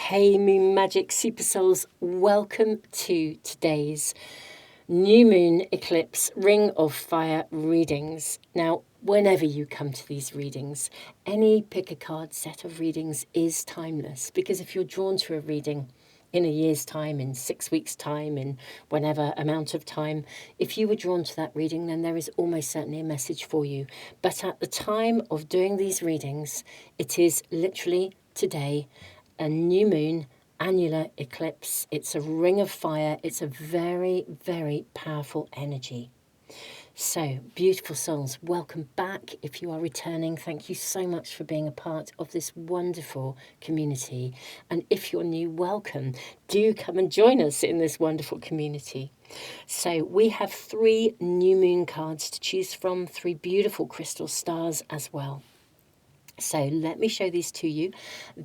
Hey Moon Magic Super Souls, welcome to today's New Moon Eclipse Ring of Fire readings. Now, whenever you come to these readings, any pick a card set of readings is timeless, because if you're drawn to a reading in a year's time, in 6 weeks' time, in whenever amount of time, if you were drawn to that reading, then there is almost certainly a message for you. But at the time of doing these readings, it is literally today a new moon annular eclipse. It's a ring of fire. It's a very, very powerful energy. So, beautiful souls, welcome back. If you are returning, thank you so much for being a part of this wonderful community. And if you're new, welcome. Do come and join us in this wonderful community. So we have 3 new moon cards to choose from, 3 beautiful crystal stars as well. So let me show these to you.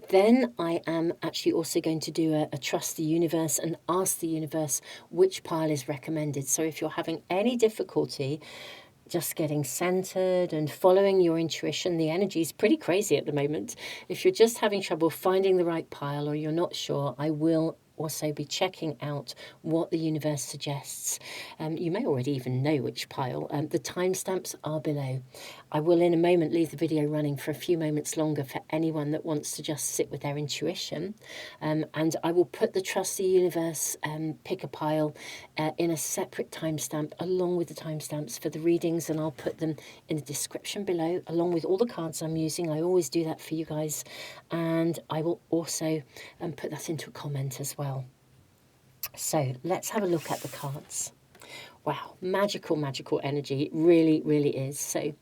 Then I am actually also going to do a trust the universe and ask the universe which pile is recommended. So if you're having any difficulty just getting centered and following your intuition, the energy is pretty crazy at the moment. If you're just having trouble finding the right pile or you're not sure, I will also be checking out what the universe suggests. You may already even know which pile. The timestamps are below. I will in a moment leave the video running for a few moments longer for anyone that wants to just sit with their intuition. And I will put the Trust the Universe pick a pile in a separate timestamp along with the timestamps for the readings, and I'll put them in the description below along with all the cards I'm using. I always do that for you guys, and I will also put that into a comment as well. So let's have a look at the cards. Wow, magical, magical energy. It really, really is. So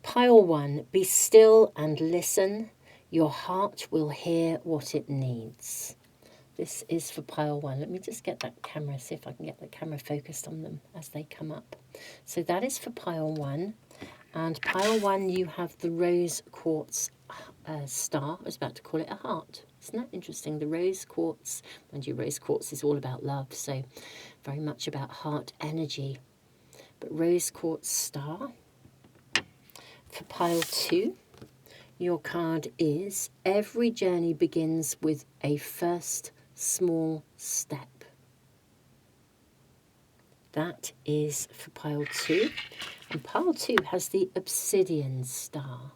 pile 1, be still and listen. Your heart will hear what it needs. This is for pile 1. Let me just get that camera, see if I can get the camera focused on them as they come up. So that is for pile 1. And pile 1, you have the rose quartz star. I was about to call it a heart. Isn't that interesting? The rose quartz, mind you, rose quartz is all about love, so very much about heart energy. But rose quartz star. For pile 2, your card is every journey begins with a first small step. That is for pile 2. And pile 2 has the obsidian star.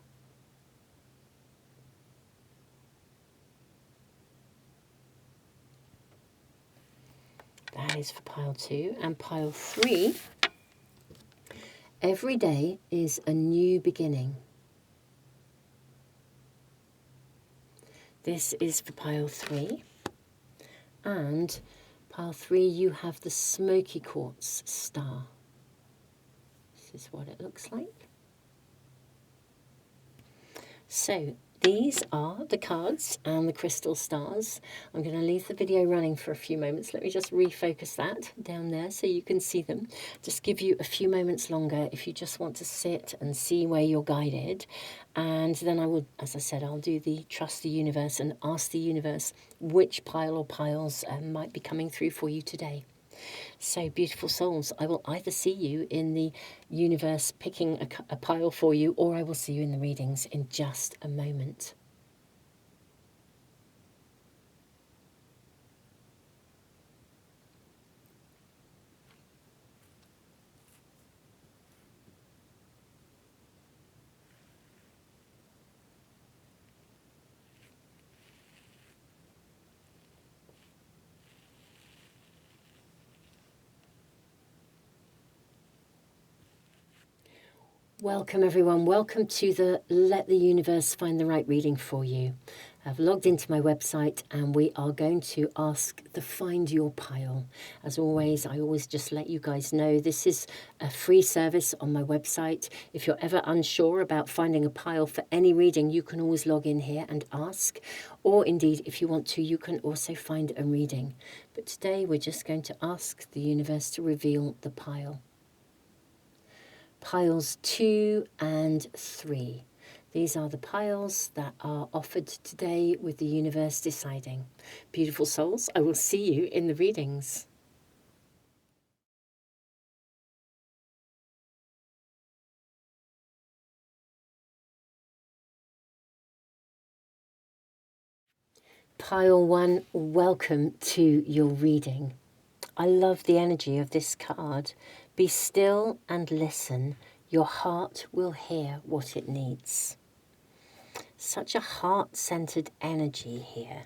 That is for pile 2. And pile 3, every day is a new beginning. This is for pile 3. And pile 3, you have the smoky quartz star. This is what it looks like. So these are the cards and the crystal stars. I'm going to leave the video running for a few moments. Let me just refocus that down there so you can see them. Just give you a few moments longer if you just want to sit and see where you're guided. And then I will, as I said, I'll do the Trust the Universe and ask the universe which pile or piles might be coming through for you today. So, beautiful souls, I will either see you in the universe picking a pile for you, or I will see you in the readings in just a moment. Welcome everyone, welcome to the Let the Universe Find the Right reading for you. I've logged into my website and we are going to ask the Find Your Pile. As always, I always just let you guys know this is a free service on my website. If you're ever unsure about finding a pile for any reading, you can always log in here and ask. Or indeed, if you want to, you can also find a reading. But today we're just going to ask the universe to reveal the pile. Piles 2 and 3. These are the piles that are offered today with the universe deciding. Beautiful souls, I will see you in the readings. Pile 1, welcome to your reading. I love the energy of this card. Be still and listen. Your heart will hear what it needs. Such a heart-centered energy here.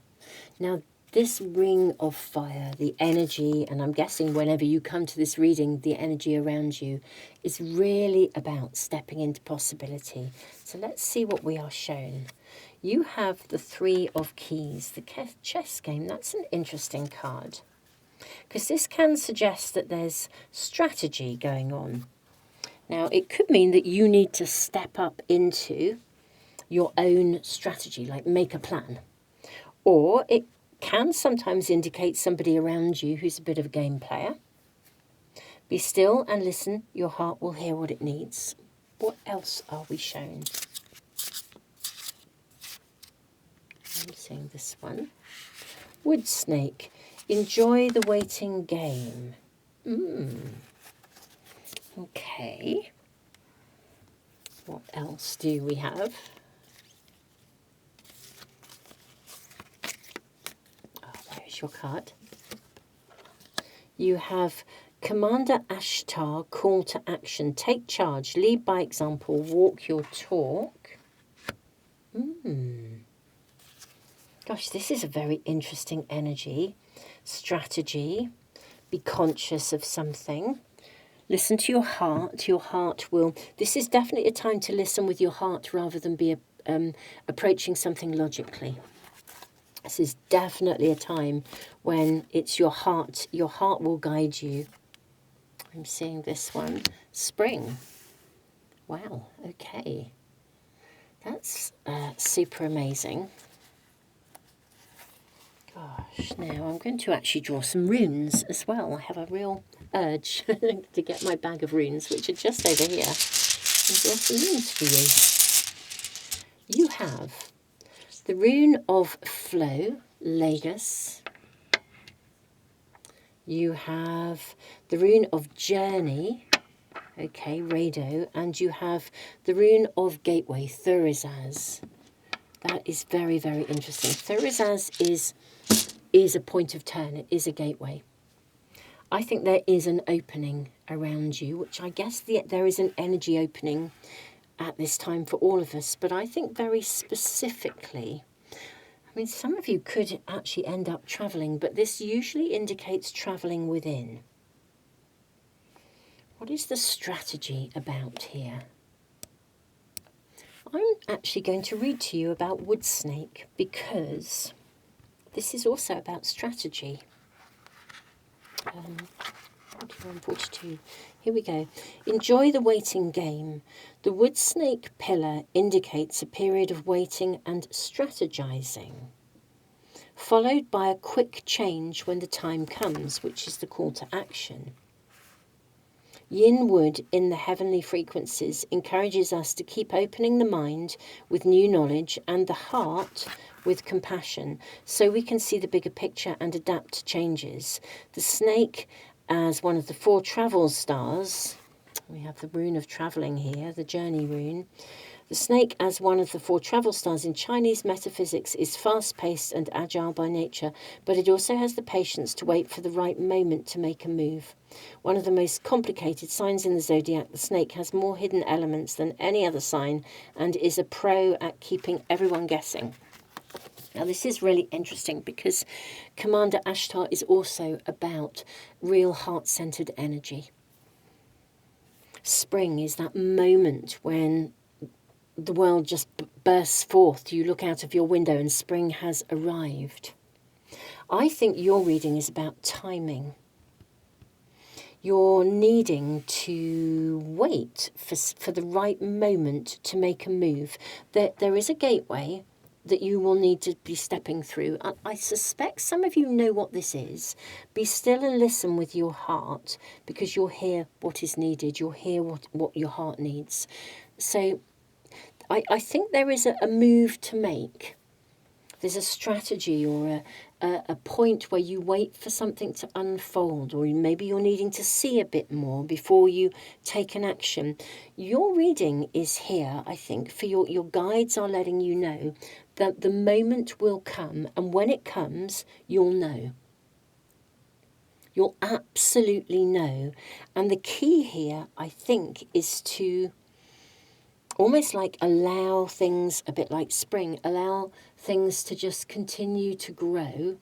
Now, this ring of fire, the energy, and I'm guessing whenever you come to this reading, the energy around you is really about stepping into possibility. So let's see what we are shown. You have the 3 of keys, the chess game. That's an interesting card, because this can suggest that there's strategy going on. Now, it could mean that you need to step up into your own strategy, like make a plan. Or it can sometimes indicate somebody around you who's a bit of a game player. Be still and listen. Your heart will hear what it needs. What else are we shown? I'm seeing this one. Wood snake. Enjoy the waiting game. Okay. What else do we have? Oh, where is your card? You have Commander Ashtar, call to action. Take charge, lead by example, walk your talk. Gosh, this is a very interesting energy. Strategy. Be conscious of something. Listen to your heart. Your heart will... This is definitely a time to listen with your heart rather than be approaching something logically. This is definitely a time when it's your heart. Your heart will guide you. I'm seeing this one. Spring. Wow, okay. That's super amazing. Gosh, now I'm going to actually draw some runes as well. I have a real urge to get my bag of runes, which are just over here, and draw some runes for you. You have the rune of flow, Lagos. You have the rune of journey, okay, Rado, and you have the rune of gateway, Thurizaz. That is very, very interesting. Thurizaz is a point of turn. It is a gateway. I think there is an opening around you, which I guess there is an energy opening at this time for all of us. But I think very specifically, I mean, some of you could actually end up travelling, but this usually indicates travelling within. What is the strategy about here? I'm actually going to read to you about wood snake because this is also about strategy. 41, 42. Here we go. Enjoy the waiting game. The wood snake pillar indicates a period of waiting and strategizing, followed by a quick change when the time comes, which is the call to action. Yin wood in the heavenly frequencies encourages us to keep opening the mind with new knowledge and the heart with compassion, so we can see the bigger picture and adapt to changes. The snake as one of the 4 travel stars. We have the rune of travelling here, the journey rune. The snake as one of the 4 travel stars in Chinese metaphysics is fast-paced and agile by nature, but it also has the patience to wait for the right moment to make a move. One of the most complicated signs in the zodiac, the snake has more hidden elements than any other sign and is a pro at keeping everyone guessing. Now, this is really interesting because Commander Ashtar is also about real heart-centered energy. Spring is that moment when the world just bursts forth. You look out of your window and spring has arrived. I think your reading is about timing. You're needing to wait for the right moment to make a move. There is a gateway that you will need to be stepping through. I suspect some of you know what this is. Be still and listen with your heart, because you'll hear what is needed. You'll hear what your heart needs. So I think there is a move to make. There's a strategy or a point where you wait for something to unfold, or maybe you're needing to see a bit more before you take an action. Your reading is here, I think, for your guides are letting you know that the moment will come, and when it comes, you'll know. You'll absolutely know. And the key here, I think, is to almost like allow things, a bit like spring, allow things to just continue to grow,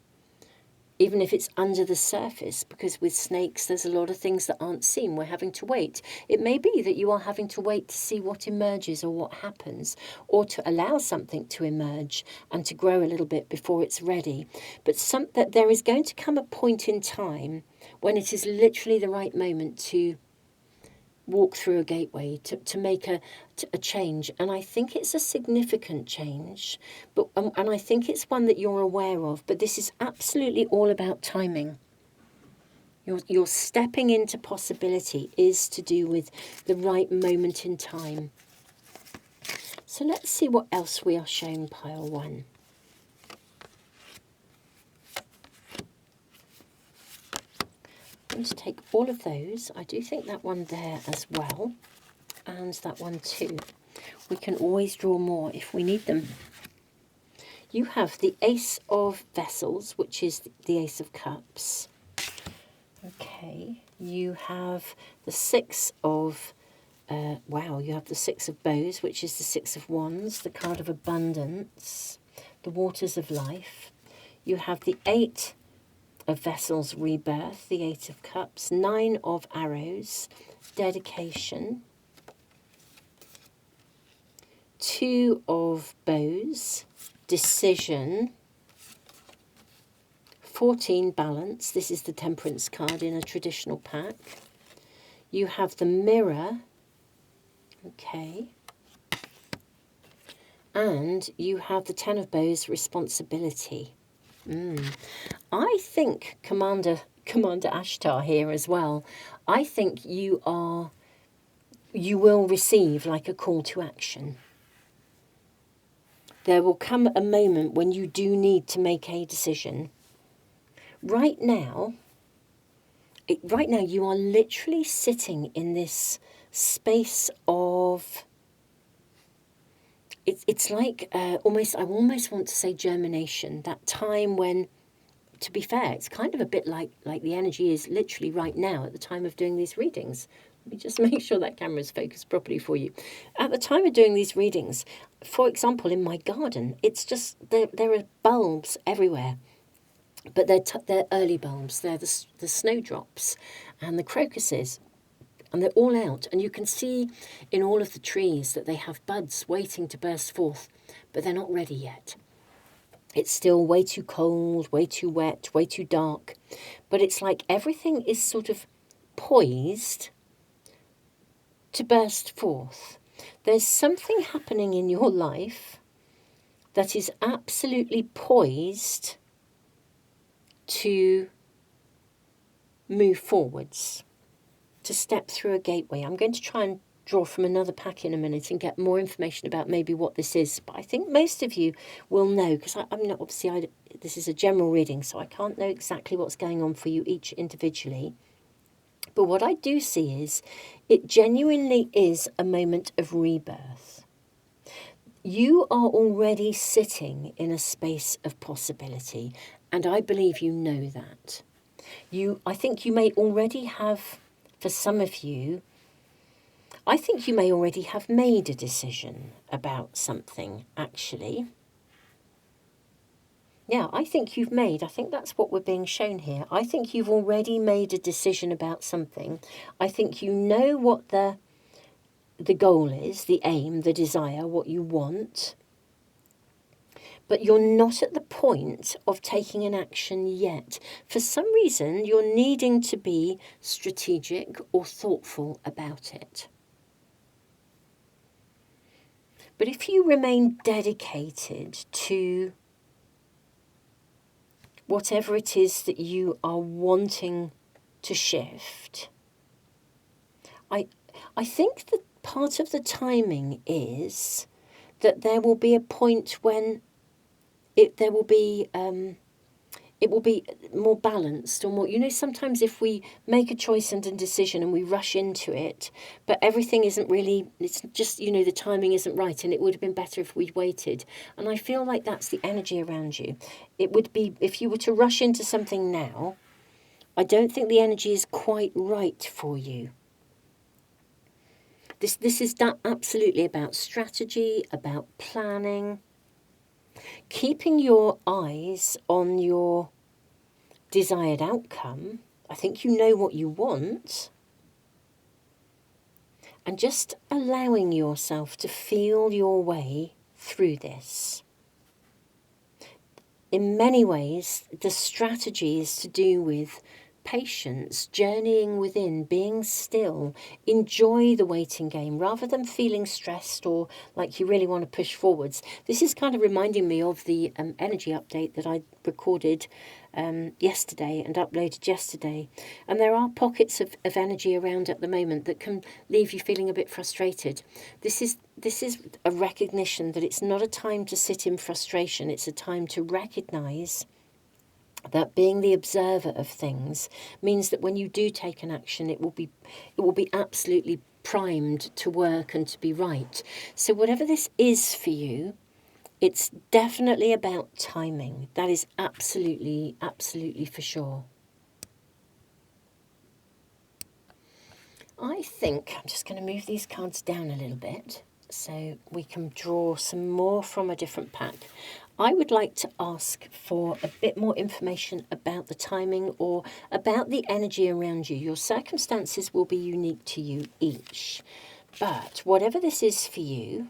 even if it's under the surface, because with snakes, there's a lot of things that aren't seen. We're having to wait. It may be that you are having to wait to see what emerges or what happens, or to allow something to emerge and to grow a little bit before it's ready. But that there is going to come a point in time when it is literally the right moment to walk through a gateway, to make a change. And I think it's a significant change, but and I think it's one that you're aware of. But this is absolutely all about timing. Your stepping into possibility is to do with the right moment in time. So let's see what else we are shown, pile 1. I'm going to take all of those. I do think that one there as well, and that one too. We can always draw more if we need them. You have the Ace of Vessels, which is the Ace of Cups. Okay, you have the Six of, you have the Six of Bows, which is the Six of Wands, the card of abundance, the waters of life. You have the Eight of Vessels, rebirth, the Eight of Cups, Nine of Arrows, dedication, Two of Bows, decision, 14, balance. This is the Temperance card in a traditional pack. You have the Mirror, okay, and you have the Ten of Bows, responsibility. I think Commander Ashtar here as well. I think you will receive like a call to action. There will come a moment when you do need to make a decision. Right now you are literally sitting in this space of, it's like I almost want to say germination, that time when, to be fair, it's kind of a bit like the energy is literally right now at the time of doing these readings. Let me just make sure that camera's focused properly for you. At the time of doing these readings, for example, in my garden, it's just, there are bulbs everywhere. But they're early bulbs. They're the snowdrops and the crocuses. And they're all out. And you can see in all of the trees that they have buds waiting to burst forth. But they're not ready yet. It's still way too cold, way too wet, way too dark. But it's like everything is sort of poised to burst forth. There's something happening in your life that is absolutely poised to move forwards, to step through a gateway. I'm going to try and draw from another pack in a minute and get more information about maybe what this is. But I think most of you will know, because this is a general reading, so I can't know exactly what's going on for you each individually. But what I do see is it genuinely is a moment of rebirth. You are already sitting in a space of possibility, and I believe you know that. I think you may already have, for some of you, I think you may already have made a decision about something, actually. Yeah, I think that's what we're being shown here. I think you've already made a decision about something. I think you know what the goal is, the aim, the desire, what you want. But you're not at the point of taking an action yet. For some reason, you're needing to be strategic or thoughtful about it. But if you remain dedicated to whatever it is that you are wanting to shift, I think that part of the timing is that there will be a point when there will be it will be more balanced or more, sometimes if we make a choice and a decision and we rush into it, but everything isn't really, it's just, the timing isn't right, and it would have been better if we'd waited. And I feel like that's the energy around you. It would be, if you were to rush into something now, I don't think the energy is quite right for you. This is absolutely about strategy, about planning, keeping your eyes on your desired outcome. I think you know what you want, and just allowing yourself to feel your way through this. In many ways, the strategy is to do with patience, journeying within, being still, enjoy the waiting game rather than feeling stressed or like you really want to push forwards. This is kind of reminding me of the energy update that I recorded yesterday and uploaded yesterday. And there are pockets of energy around at the moment that can leave you feeling a bit frustrated. This is a recognition that it's not a time to sit in frustration. It's a time to recognize that being the observer of things means that when you do take an action, it will be absolutely primed to work and to be right. So whatever this is for you, it's definitely about timing. That is absolutely for sure. I think I'm just going to move these cards down a little bit so we can draw some more from a different pack. I would like to ask for a bit more information about the timing or about the energy around you. Your circumstances will be unique to you each, but whatever this is for you,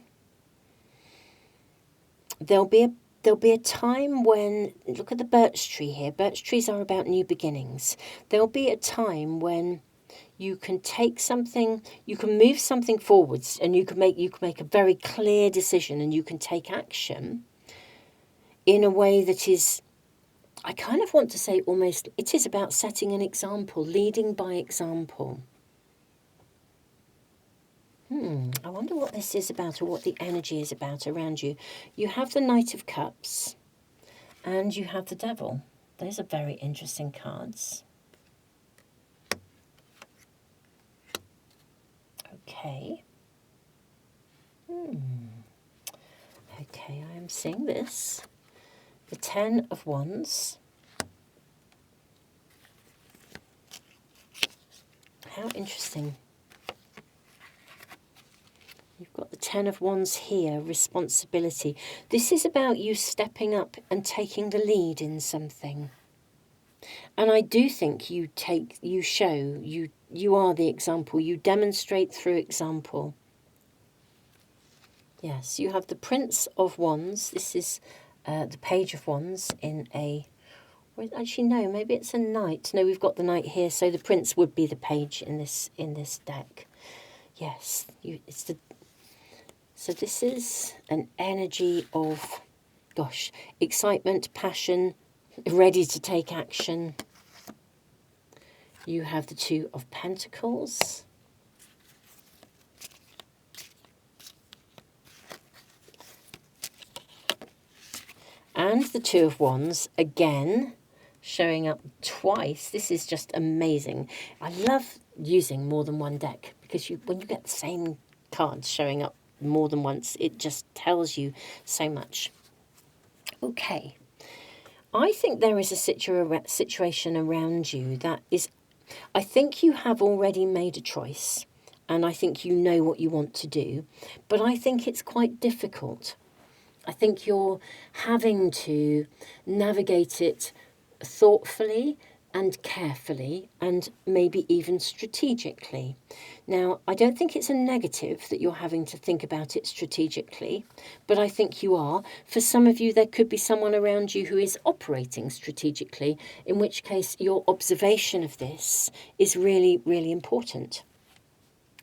there'll be a time when, look at the birch tree here. Birch trees are about new beginnings. There'll be a time when you can take something, you can move something forwards, and you can make a very clear decision, and you can take action in a way that is, I kind of want to say almost, it is about setting an example, leading by example. I wonder what this is about, or what the energy is about around you. You have the Knight of Cups and you have the Devil. Those are very interesting cards. Okay. Okay, I am seeing this. The Ten of Wands. How interesting. You've got the Ten of Wands here, responsibility. This is about you stepping up and taking the lead in something. And I do think you are the example. You demonstrate through example. Yes, you have the Prince of Wands. This is the Page of Wands in a... Actually, no, maybe it's a Knight. No, we've got the Knight here, so the Prince would be the Page in this deck. Yes, so this is an energy of, gosh, excitement, passion, ready to take action. You have the Two of Pentacles. And the Two of Wands, again, showing up twice. This is just amazing. I love using more than one deck because when you get the same cards showing up more than once, it just tells you so much. Okay. I think there is a situation around you that is, I think you have already made a choice, and I think you know what you want to do, but I think it's quite difficult. I think you're having to navigate it thoughtfully and carefully and maybe even strategically. Now, I don't think it's a negative that you're having to think about it strategically, but I think you are. For some of you, there could be someone around you who is operating strategically, in which case your observation of this is really, really important.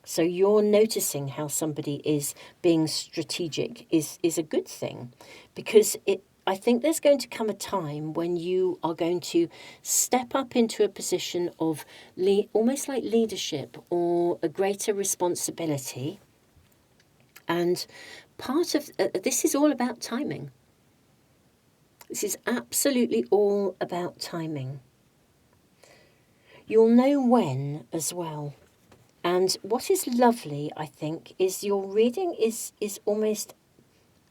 So you're noticing how somebody is being strategic is a good thing, because I think there's going to come a time when you are going to step up into a position of almost like leadership or a greater responsibility. And part of this is all about timing. This is absolutely all about timing. You'll know when as well. And what is lovely, I think, is your reading is almost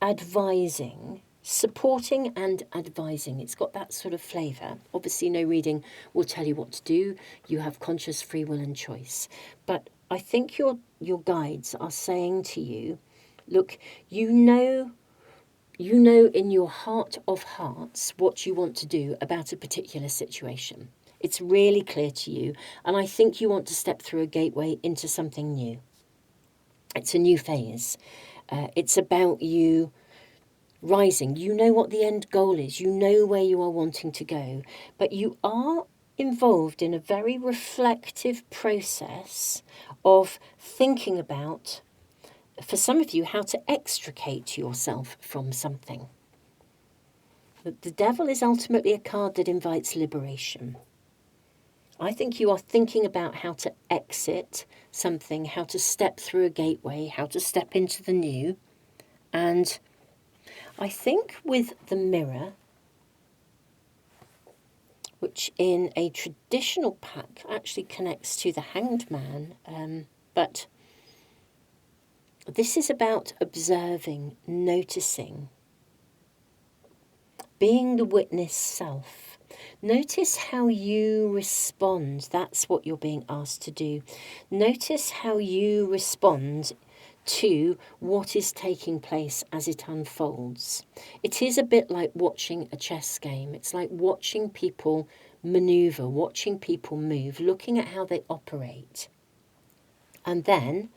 advising, supporting and advising. It's got that sort of flavour. Obviously, no reading will tell you what to do. You have conscious free will and choice. But I think your guides are saying to you, look, you know in your heart of hearts what you want to do about a particular situation. It's really clear to you, and I think you want to step through a gateway into something new. It's a new phase. It's about you rising. You know what the end goal is. You know where you are wanting to go, but you are involved in a very reflective process of thinking about, for some of you, how to extricate yourself from something. The devil is ultimately a card that invites liberation. I think you are thinking about how to exit something, how to step through a gateway, how to step into the new. And I think with the mirror, which in a traditional pack actually connects to the Hanged Man, but this is about observing, noticing, being the witness self. Notice how you respond. That's what you're being asked to do. Notice how you respond to what is taking place as it unfolds. It is a bit like watching a chess game. It's like watching people maneuver, watching people move, looking at how they operate. And then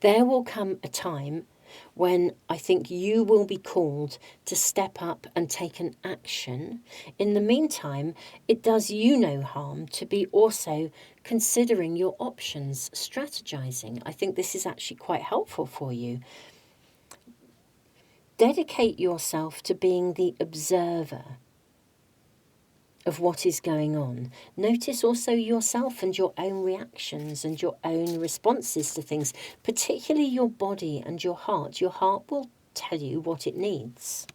there will come a time when I think you will be called to step up and take an action. In the meantime, it does you no harm to be also considering your options, strategizing. I think this is actually quite helpful for you. Dedicate yourself to being the observer of what is going on. Notice also yourself and your own reactions and your own responses to things, particularly your body and your heart. Your heart will tell you what it needs.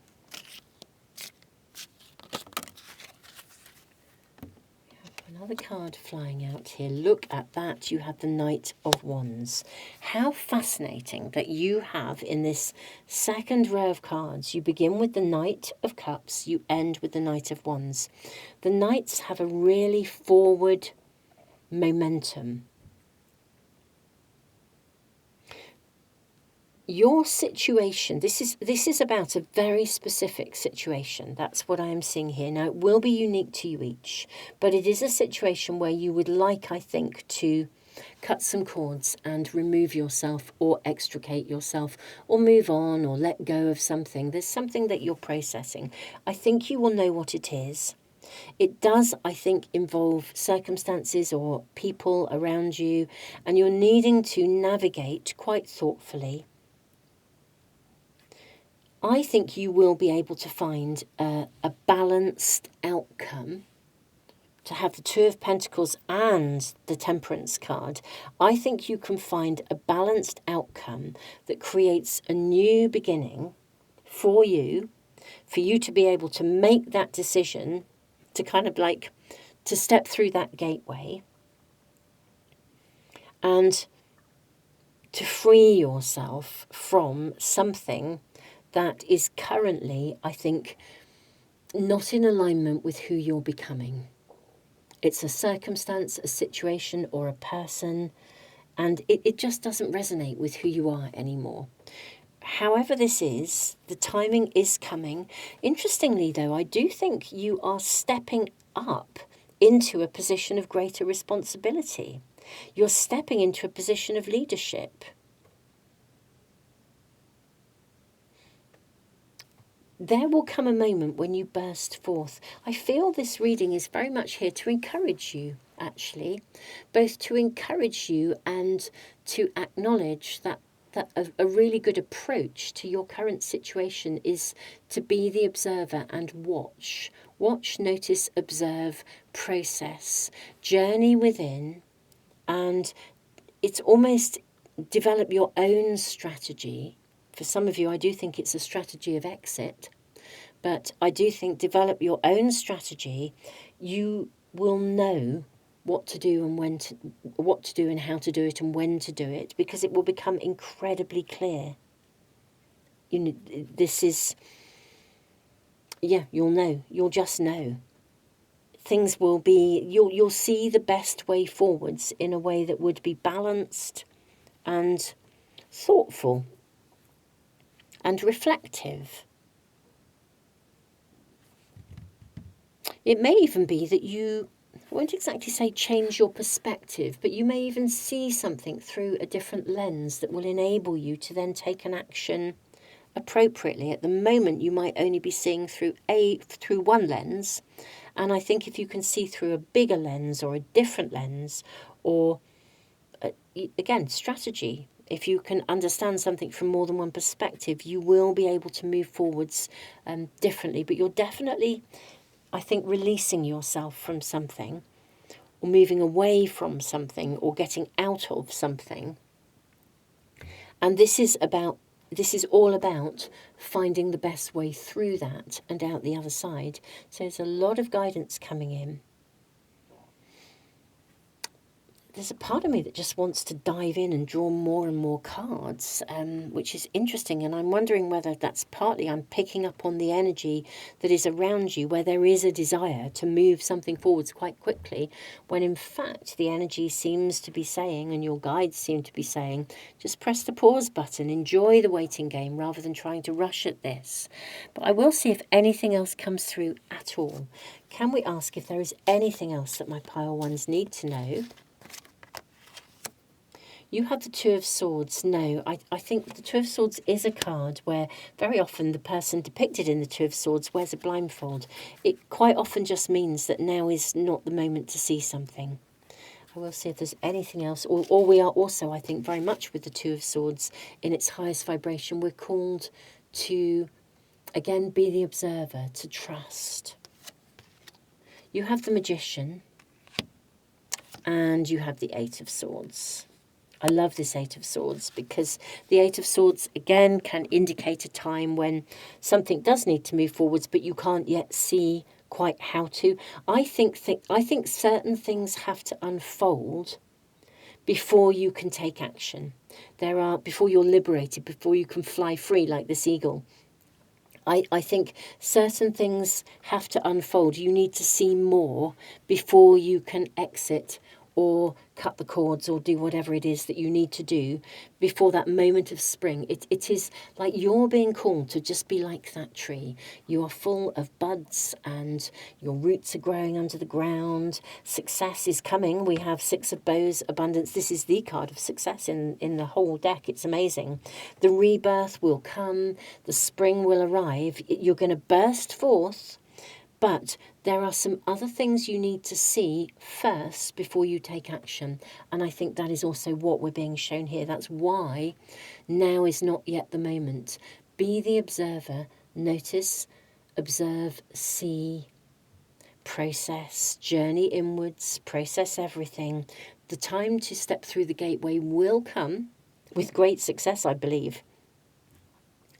Another card flying out here. Look at that. You have the Knight of Wands. How fascinating that you have in this second row of cards. You begin with the Knight of Cups. You end with the Knight of Wands. The Knights have a really forward momentum. Your situation, this is about a very specific situation. That's what I am seeing here. Now, it will be unique to you each, but it is a situation where you would like, I think, to cut some cords and remove yourself or extricate yourself or move on or let go of something. There's something that you're processing. I think you will know what it is. It does, I think, involve circumstances or people around you, and you're needing to navigate quite thoughtfully. I think you will be able to find a balanced outcome. To have the Two of Pentacles and the Temperance card, I think you can find a balanced outcome that creates a new beginning for you to be able to make that decision, to kind of like to step through that gateway and to free yourself from something that is currently, I think, not in alignment with who you're becoming. It's a circumstance, a situation, or a person, and it just doesn't resonate with who you are anymore. However this is, the timing is coming. Interestingly, though, I do think you are stepping up into a position of greater responsibility. You're stepping into a position of leadership. There will come a moment when you burst forth. I feel this reading is very much here to encourage you, actually, both to encourage you and to acknowledge that a really good approach to your current situation is to be the observer and watch. Watch, notice, observe, process, journey within, and it's almost develop your own strategy. For some of you, I do think it's a strategy of exit, But I do think develop your own strategy. You will know what to do and what to do and how to do it and when to do it, because it will become incredibly clear. This is, you'll know. You'll just know. Things will be, you'll see the best way forwards in a way that would be balanced and thoughtful and reflective. It may even be that you, I won't exactly say change your perspective, but you may even see something through a different lens that will enable you to then take an action appropriately. At the moment, you might only be seeing through one lens, and I think if you can see through a bigger lens or a different lens, or again, strategy, if you can understand something from more than one perspective, you will be able to move forwards differently. But you're definitely, I think, releasing yourself from something, or moving away from something, or getting out of something. And this is all about finding the best way through that and out the other side. So there's a lot of guidance coming in. There's a part of me that just wants to dive in and draw more and more cards, which is interesting. And I'm wondering whether that's partly I'm picking up on the energy that is around you, where there is a desire to move something forwards quite quickly, when in fact the energy seems to be saying, and your guides seem to be saying, just press the pause button, enjoy the waiting game rather than trying to rush at this. But I will see if anything else comes through at all. Can we ask if there is anything else that my pile ones need to know? You have the Two of Swords. No, I think the Two of Swords is a card where very often the person depicted in the Two of Swords wears a blindfold. It quite often just means that now is not the moment to see something. I will see if there's anything else. Or we are also, I think, very much with the Two of Swords in its highest vibration. We're called to, again, be the observer, to trust. You have the Magician and you have the Eight of Swords. I love this Eight of Swords because the Eight of Swords, again, can indicate a time when something does need to move forwards, but you can't yet see quite how to. I think certain things have to unfold before you can take action. Before you're liberated, before you can fly free like this eagle. I think certain things have to unfold. You need to see more before you can exit or cut the cords or do whatever it is that you need to do before that moment of spring. It is like you're being called to just be like that tree. You are full of buds and your roots are growing under the ground. Success is coming. We have Six of Bows, abundance. This is the card of success in the whole deck. It's amazing. The rebirth will come. The spring will arrive. You're going to burst forth. But there are some other things you need to see first before you take action. And I think that is also what we're being shown here. That's why now is not yet the moment. Be the observer. Notice, observe, see, process, journey inwards, process everything. The time to step through the gateway will come with great success, I believe.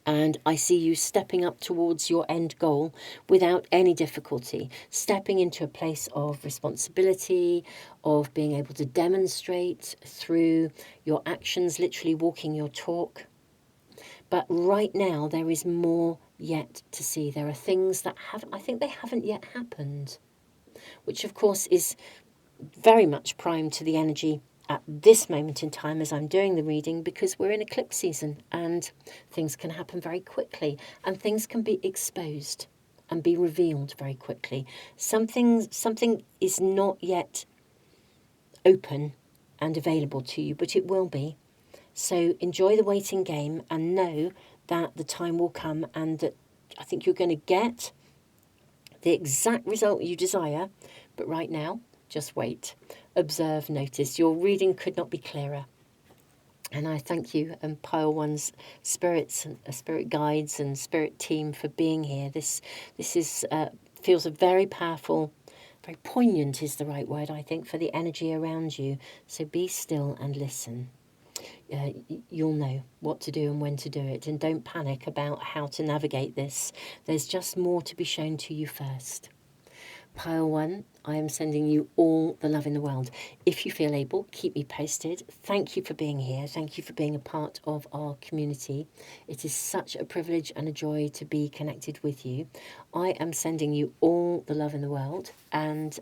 And I see you stepping up towards your end goal without any difficulty, stepping into a place of responsibility, of being able to demonstrate through your actions, literally walking your talk. But right now, there is more yet to see. There are things that I think they haven't yet happened, which of course is very much primed to the energy at this moment in time as I'm doing the reading, because we're in eclipse season and things can happen very quickly and things can be exposed and be revealed very quickly. Something is not yet open and available to you, but it will be. So enjoy the waiting game and know that the time will come and that I think you're going to get the exact result you desire. But right now, just wait, observe, notice. Your reading could not be clearer. And I thank you and Pile One's spirits, spirit guides and spirit team for being here. This is feels a very powerful, very poignant is the right word, I think, for the energy around you. So be still and listen. you'll know what to do and when to do it. And don't panic about how to navigate this. There's just more to be shown to you first. Pile 1, I am sending you all the love in the world. If you feel able, keep me posted. Thank you for being here. Thank you for being a part of our community. It is such a privilege and a joy to be connected with you. I am sending you all the love in the world, and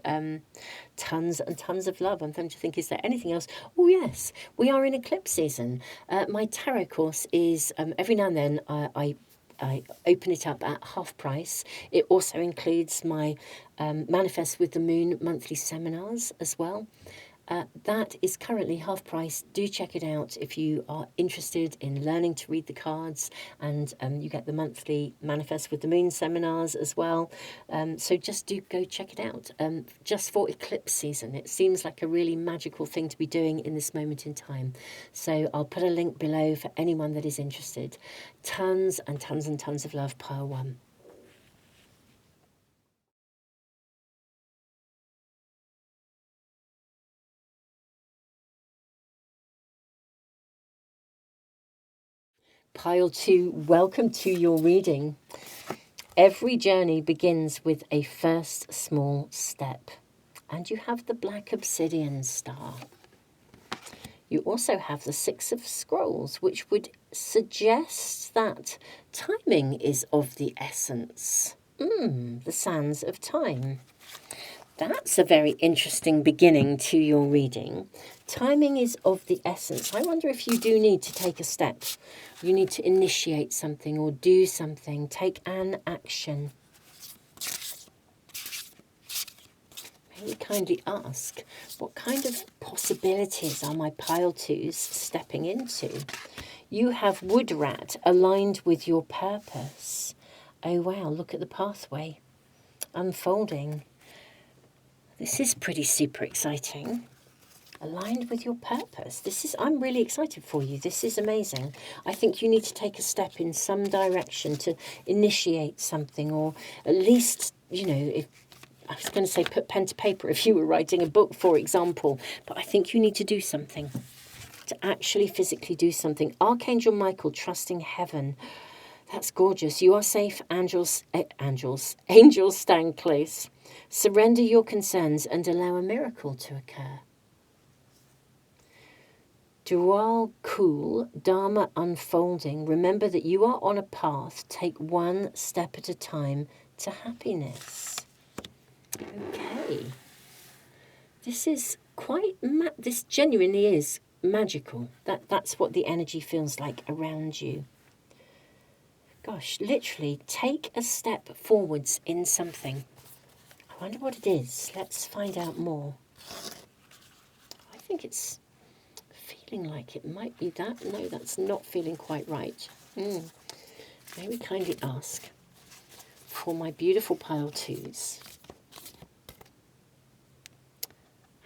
tons and tons of love. I'm trying to think, is there anything else? Oh yes, we are in eclipse season. My tarot course is every now and then I open it up at half price. It also includes my Manifest with the Moon monthly seminars as well. That is currently half price. Do check it out if you are interested in learning to read the cards, and you get the monthly Manifest with the Moon seminars as well. So just do go check it out. Just for eclipse season, it seems like a really magical thing to be doing in this moment in time. So I'll put a link below for anyone that is interested. Tons and tons and tons of love, Pile 1. Pile 2, welcome to your reading. Every journey begins with a first small step. And you have the black obsidian star. You also have the 6 of scrolls, which would suggest that timing is of the essence. The sands of time. That's a very interesting beginning to your reading. Timing is of the essence. I wonder if you do need to take a step. You need to initiate something or do something. Take an action. May we kindly ask, what kind of possibilities are my pile 2s stepping into? You have wood rat aligned with your purpose. Oh wow, look at the pathway unfolding. This is pretty super exciting. Aligned with your purpose. I'm really excited for you. This is amazing. I think you need to take a step in some direction to initiate something, or at least, if I was going to say put pen to paper if you were writing a book, for example, but I think you need to do something, to actually physically do something. Archangel Michael, trusting heaven. That's gorgeous. You are safe. Angels stand close. Surrender your concerns and allow a miracle to occur. Dual cool, Dharma unfolding. Remember that you are on a path. Take one step at a time to happiness. Okay. This is this genuinely is magical. That's what the energy feels like around you. Gosh, literally take a step forwards in something. I wonder what it is. Let's find out more. I think it's feeling like it might be that. No, that's not feeling quite right. May we kindly ask for my beautiful pile 2s.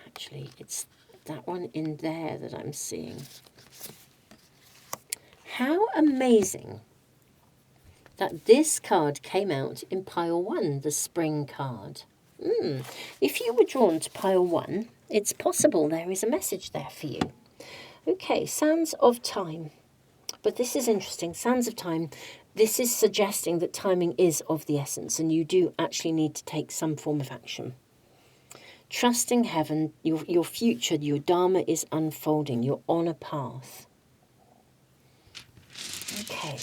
Actually, it's that one in there that I'm seeing. How amazing that this card came out in pile 1, the spring card. If you were drawn to pile 1, it's possible there is a message there for you. Okay, sands of time. But this is interesting. Sands of time. This is suggesting that timing is of the essence, and you do actually need to take some form of action. Trusting heaven, your future, your dharma is unfolding. You're on a path. Okay.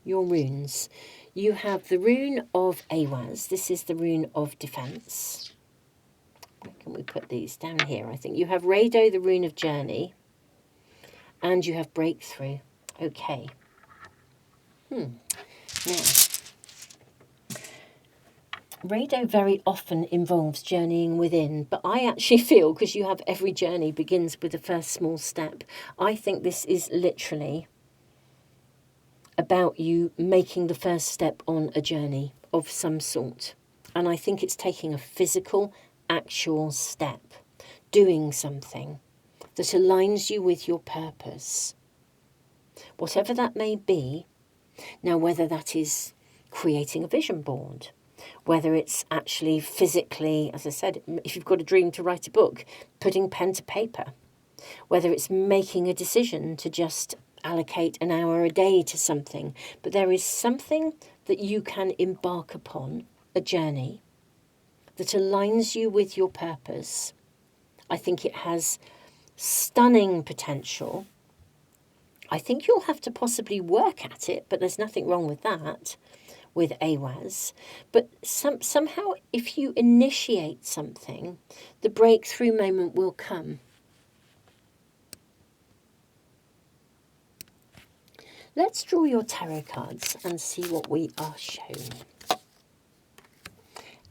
Your runes. You have the rune of Awaz. This is the rune of defense. Where can we put these? Down here, I think. You have Rado, the rune of journey. And you have breakthrough. Okay. Now, Rado very often involves journeying within, but I actually feel, because you have every journey begins with the first small step, I think this is literally about you making the first step on a journey of some sort. And I think it's taking a physical, actual step, doing something that aligns you with your purpose. Whatever that may be. Now, whether that is creating a vision board, whether it's actually physically, as I said, if you've got a dream to write a book, putting pen to paper, whether it's making a decision to just allocate an hour a day to something. But there is something that you can embark upon, a journey that aligns you with your purpose. I think it has stunning potential. I think you'll have to possibly work at it, but there's nothing wrong with that, with AWAS. But somehow, if you initiate something, the breakthrough moment will come. Let's draw your tarot cards and see what we are shown.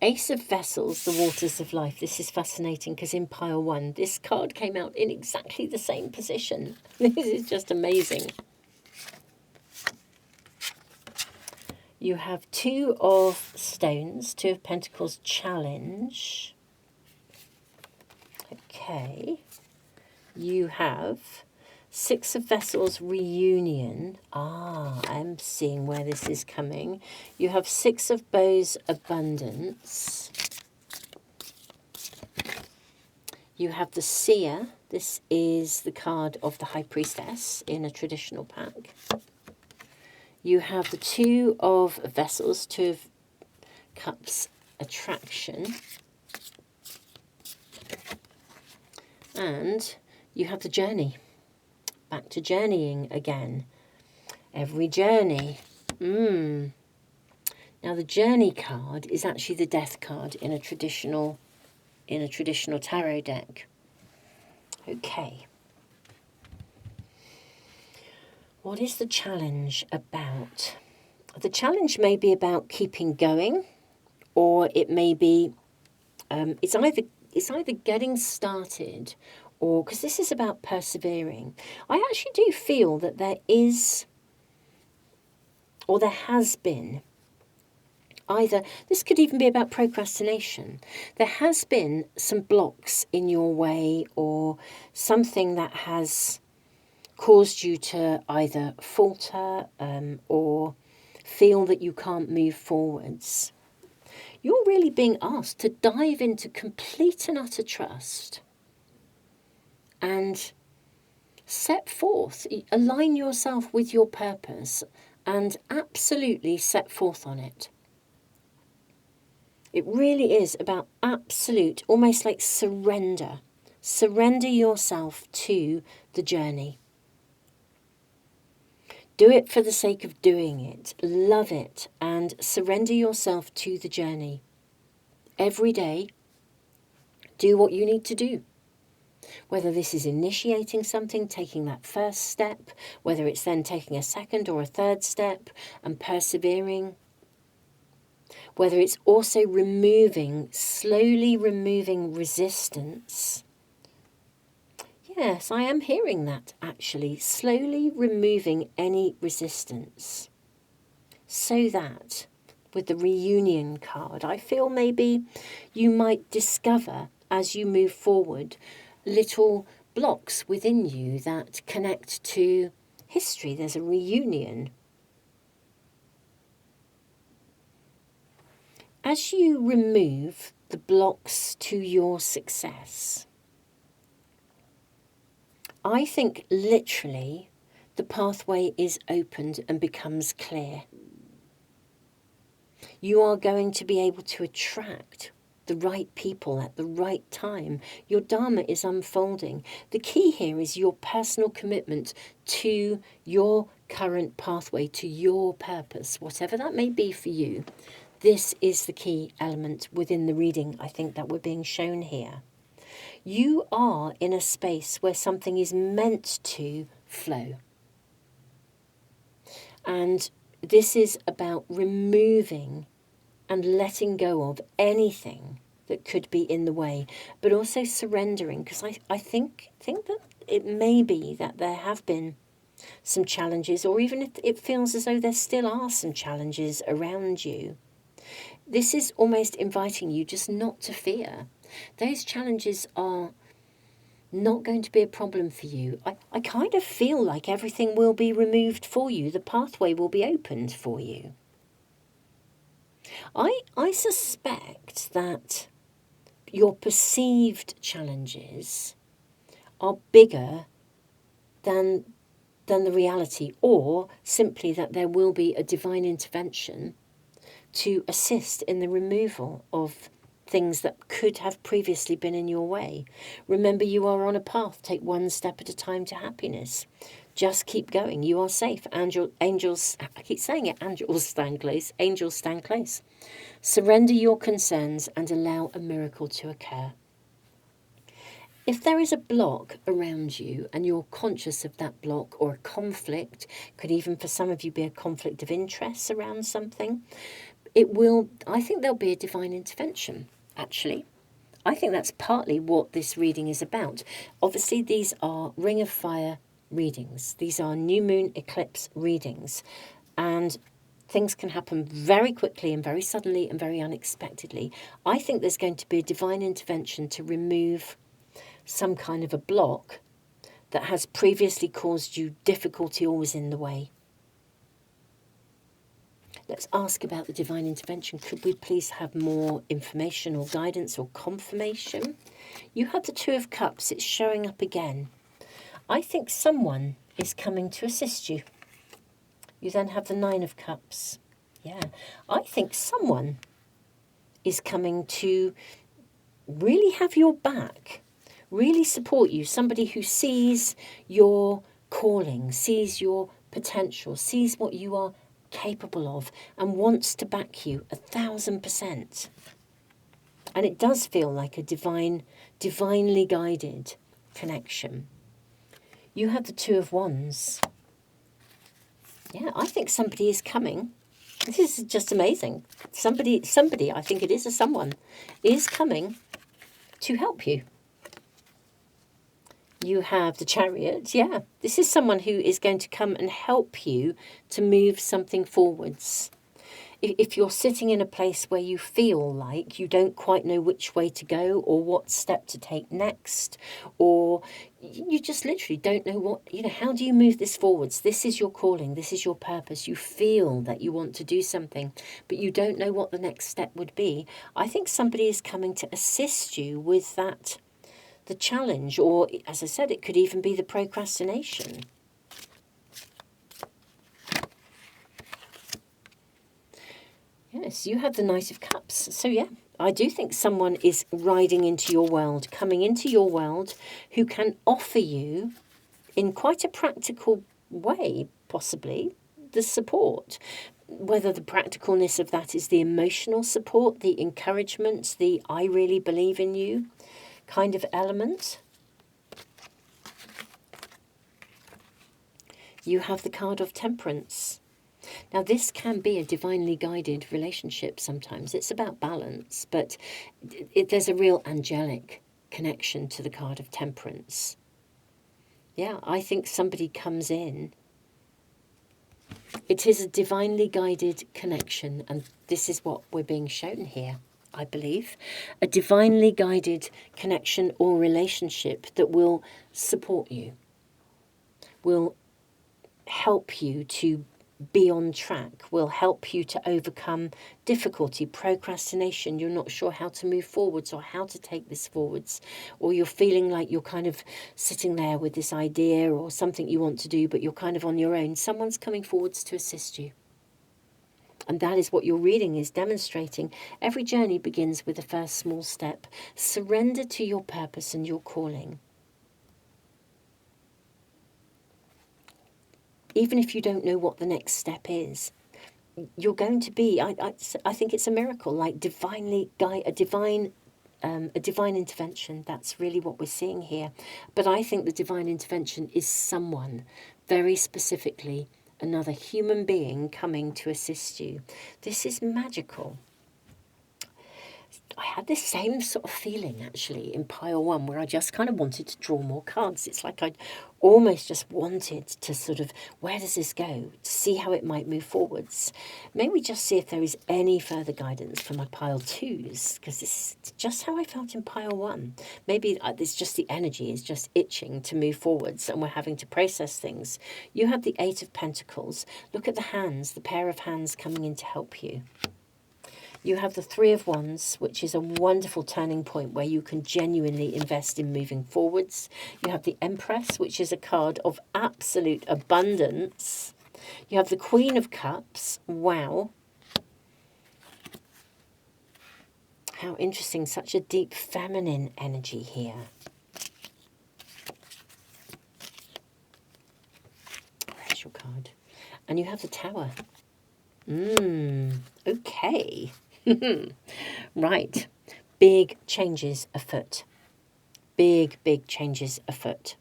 Ace of Vessels, the Waters of Life. This is fascinating because in pile 1, this card came out in exactly the same position. This is just amazing. You have 2 of Stones, 2 of Pentacles, Challenge. Okay. You have 6 of Vessels, Reunion. I'm seeing where this is coming. You have 6 of Bows, Abundance. You have the Seer. This is the card of the High Priestess in a traditional pack. You have the 2 of Vessels, 2 of Cups, Attraction. And you have the Journey. Back to journeying again. Every journey. Now the Journey card is actually the Death card in a traditional tarot deck. Okay. What is the challenge about? The challenge may be about keeping going, or it may be it's either getting started, or because this is about persevering. I actually do feel that there is, or there has been, either, this could even be about procrastination. There has been some blocks in your way, or something that has caused you to either falter or feel that you can't move forwards. You're really being asked to dive into complete and utter trust and set forth, align yourself with your purpose and absolutely set forth on it. It really is about absolute, almost like surrender. Surrender yourself to the journey. Do it for the sake of doing it. Love it and surrender yourself to the journey. Every day, do what you need to do. Whether this is initiating something, taking that first step, whether it's then taking a second or a third step and persevering. Whether it's also slowly removing resistance. Yes, I am hearing that actually. Slowly removing any resistance. So that, with the reunion card, I feel maybe you might discover as you move forward little blocks within you that connect to history. There's a reunion. As you remove the blocks to your success, I think literally the pathway is opened and becomes clear. You are going to be able to attract the right people at the right time. Your Dharma is unfolding. The key here is your personal commitment to your current pathway, to your purpose, whatever that may be for you. This is the key element within the reading, I think, that we're being shown here. You are in a space where something is meant to flow. And this is about removing and letting go of anything that could be in the way, but also surrendering, because I think that it may be that there have been some challenges, or even if it feels as though there still are some challenges around you. This is almost inviting you just not to fear. Those challenges are not going to be a problem for you. I kind of feel like everything will be removed for you. The pathway will be opened for you. I suspect that your perceived challenges are bigger than the reality, or simply that there will be a divine intervention to assist in the removal of things that could have previously been in your way. Remember, you are on a path. Take one step at a time to happiness. Just keep going. You are safe. Angels, I keep saying it, angels stand close. Angels stand close. Surrender your concerns and allow a miracle to occur. If there is a block around you and you're conscious of that block, or a conflict, could even for some of you be a conflict of interest around something, I think there'll be a divine intervention, actually. I think that's partly what this reading is about. Obviously, these are Ring of Fire readings. These are new moon eclipse readings. And things can happen very quickly and very suddenly and very unexpectedly. I think there's going to be a divine intervention to remove some kind of a block that has previously caused you difficulty or was in the way. Let's ask about the divine intervention. Could we please have more information or guidance or confirmation? You had the Two of Cups. It's showing up again. I think someone is coming to assist you. You then have the Nine of Cups. Yeah. I think someone is coming to really have your back, really support you. Somebody who sees your calling, sees your potential, sees what you are capable of, and wants to back you 1,000%. And it does feel like a divinely guided connection. You have the Two of Wands. Yeah, I think somebody is coming. This is just amazing. Somebody, I think it is a someone, is coming to help you. You have the Chariot. Yeah, this is someone who is going to come and help you to move something forwards. If you're sitting in a place where you feel like you don't quite know which way to go or what step to take next, or you just literally don't know how do you move this forwards? This is your calling. This is your purpose. You feel that you want to do something, but you don't know what the next step would be. I think somebody is coming to assist you with that, the challenge, or as I said, it could even be the procrastination. Yes, you have the Knight of Cups. So yeah, I do think someone is riding into your world, coming into your world, who can offer you, in quite a practical way, possibly, the support. Whether the practicalness of that is the emotional support, the encouragement, the I really believe in you kind of element. You have the card of Temperance. Now, this can be a divinely guided relationship sometimes. It's about balance, but there's a real angelic connection to the card of Temperance. Yeah, I think somebody comes in. It is a divinely guided connection, and this is what we're being shown here, I believe. A divinely guided connection or relationship that will support you, will help you to be on track, will help you to overcome difficulty, procrastination. You're not sure how to move forwards or how to take this forwards, or you're feeling like you're kind of sitting there with this idea or something you want to do, but you're kind of on your own. Someone's coming forwards to assist you. And that is what your reading is demonstrating. Every journey begins with the first small step. Surrender to your purpose and your calling. Even if you don't know what the next step is, you're going to be, I think it's a miracle, like a divine intervention. That's really what we're seeing here. But I think the divine intervention is someone, very specifically, another human being coming to assist you. This is magical. I had this same sort of feeling, actually, in pile one, where I just kind of wanted to draw more cards. It's like I almost just wanted to sort of, where does this go? To see how it might move forwards. Maybe just see if there is any further guidance for my pile twos, because this is just how I felt in pile one. Maybe it's just the energy is just itching to move forwards, and we're having to process things. You have the Eight of Pentacles. Look at the hands, the pair of hands coming in to help you. You have the Three of Wands, which is a wonderful turning point where you can genuinely invest in moving forwards. You have the Empress, which is a card of absolute abundance. You have the Queen of Cups. Wow. How interesting. Such a deep feminine energy here. There's your card. And you have the Tower. Okay. Right. Big changes afoot. Big changes afoot.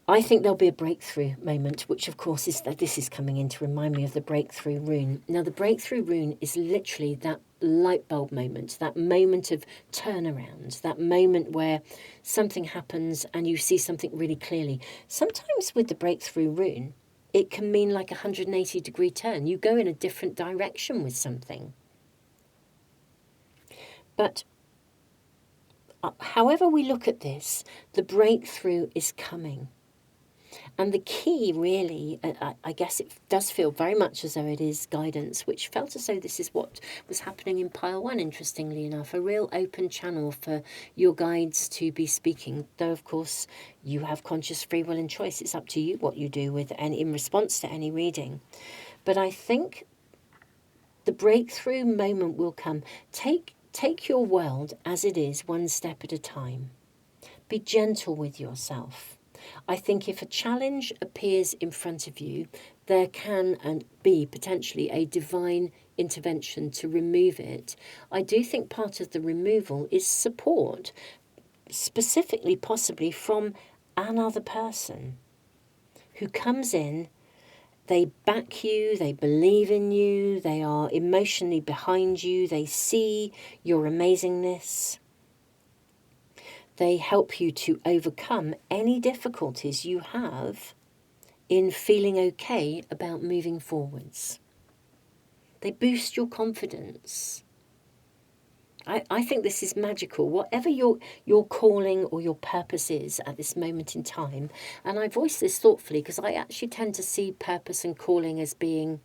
I think there'll be a breakthrough moment, which of course is that this is coming in to remind me of the breakthrough rune. Now, the breakthrough rune is literally that light bulb moment, that moment of turnaround, that moment where something happens and you see something really clearly. Sometimes with the breakthrough rune, it can mean like a 180-degree turn. You go in a different direction with something. But however we look at this, the breakthrough is coming. And the key really, I guess it does feel very much as though it is guidance, which felt as though this is what was happening in pile one, interestingly enough, a real open channel for your guides to be speaking. Though, of course, you have conscious free will and choice. It's up to you what you do with and in response to any reading. But I think the breakthrough moment will come. Take your world as it is, one step at a time. Be gentle with yourself. I think if a challenge appears in front of you, there can and be potentially a divine intervention to remove it. I do think part of the removal is support, specifically possibly from another person who comes in. They back you, they believe in you, they are emotionally behind you, they see your amazingness. They help you to overcome any difficulties you have in feeling okay about moving forwards. They boost your confidence. I think this is magical. Whatever your calling or your purpose is at this moment in time, and I voice this thoughtfully because I actually tend to see purpose and calling as being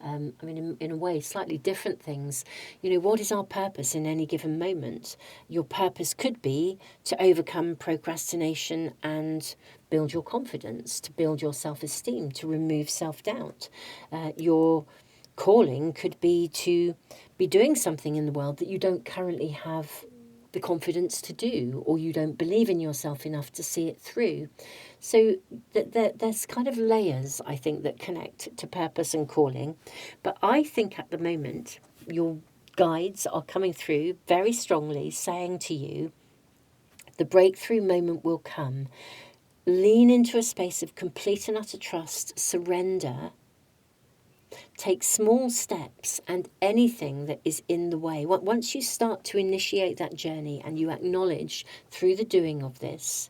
in a way, slightly different things. You know, what is our purpose in any given moment? Your purpose could be to overcome procrastination and build your confidence, to build your self-esteem, to remove self-doubt. Your calling could be to be doing something in the world that you don't currently have the confidence to do, or you don't believe in yourself enough to see it through. So there's kind of layers, I think, that connect to purpose and calling. But I think at the moment, your guides are coming through very strongly, saying to you, the breakthrough moment will come. Lean into a space of complete and utter trust, surrender. Take small steps, and anything that is in the way, once you start to initiate that journey and you acknowledge through the doing of this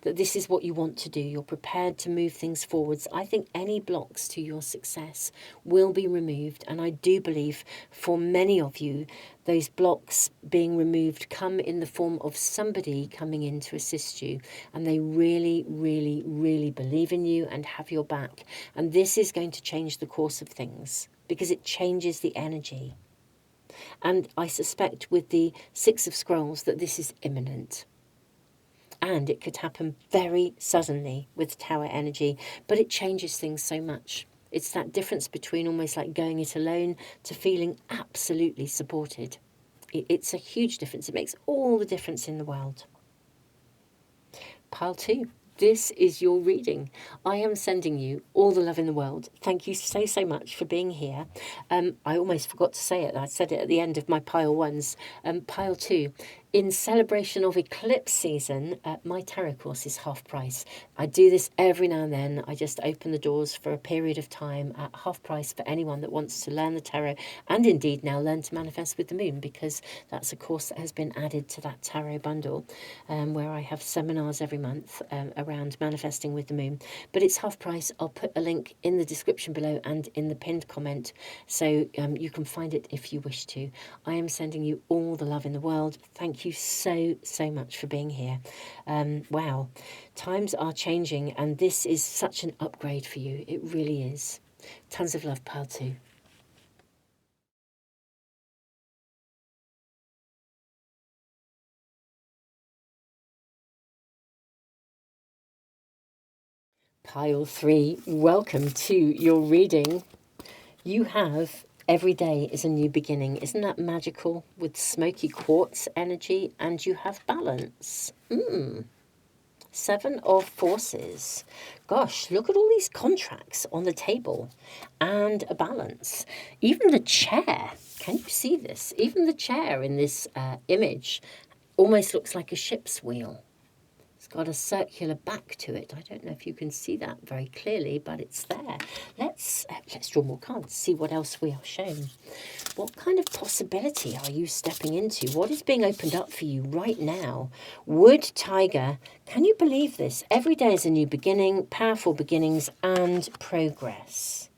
that this is what you want to do, you're prepared to move things forwards, I think any blocks to your success will be removed. And I do believe for many of you, those blocks being removed come in the form of somebody coming in to assist you. And they really, really, really believe in you and have your back. And this is going to change the course of things because it changes the energy. And I suspect with the Six of Scrolls that this is imminent. And it could happen very suddenly with Tower energy, but it changes things so much. It's that difference between almost like going it alone to feeling absolutely supported. It's a huge difference. It makes all the difference in the world. Pile 2. This is your reading. I am sending you all the love in the world. Thank you so much for being here. I almost forgot to say it. I said it at the end of my pile 1s. Pile 2. In celebration of eclipse season, my tarot course is half price. I do this every now and then. I just open the doors for a period of time at half price for anyone that wants to learn the tarot and indeed now learn to manifest with the moon, because that's a course that has been added to that tarot bundle, where I have seminars every month around manifesting with the moon. But it's half price. I'll put a link in the description below and in the pinned comment, so you can find it if you wish to. I am sending you all the love in the world. Thank you so much for being here. Wow, times are changing and this is such an upgrade for you. It really is. Tons of love, Pile 2. Pile 3, welcome to your reading. You have every day is a new beginning. Isn't that magical? With smoky quartz energy, and you have balance. 7 of forces. Gosh, look at all these contracts on the table and a balance. Even the chair, can you see this? Even the chair in this image almost looks like a ship's wheel. It's got a circular back to it. I don't know if you can see that very clearly, but it's there. Let's draw more cards, see what else we are shown. What kind of possibility are you stepping into? What is being opened up for you right now? Wood Tiger, can you believe this? Every day is a new beginning, powerful beginnings and progress.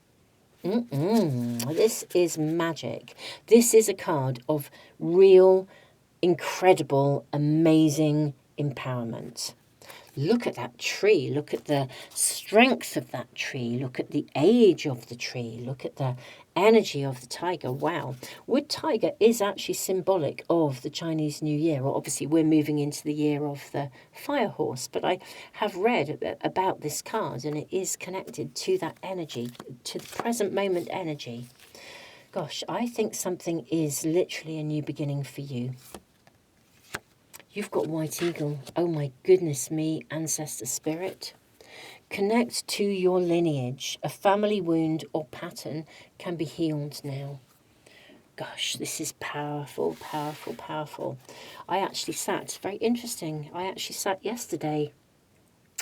This is magic. This is a card of real, incredible, amazing empowerment. Look at that tree. Look at the strength of that tree. Look at the age of the tree. Look at the energy of the tiger. Wow. Wood tiger is actually symbolic of the Chinese New Year. Well, obviously, we're moving into the year of the fire horse, but I have read about this card, and it is connected to that energy, to the present moment energy. Gosh, I think something is literally a new beginning for you. You've got White Eagle. Oh my goodness me, ancestor spirit. Connect to your lineage. A family wound or pattern can be healed now. Gosh, this is powerful, powerful, powerful. I actually sat, very interesting, I actually sat yesterday.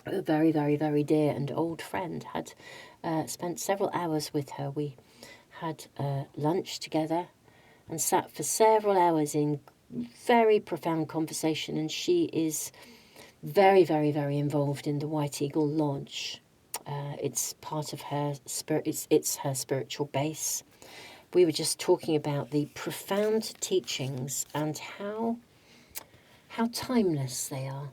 A very, very, very dear and old friend had spent several hours with her. We had lunch together and sat for several hours in very profound conversation, and she is very, very, very involved in the White Eagle launch. It's part of her spirit. It's her spiritual base. We were just talking about the profound teachings and how timeless they are.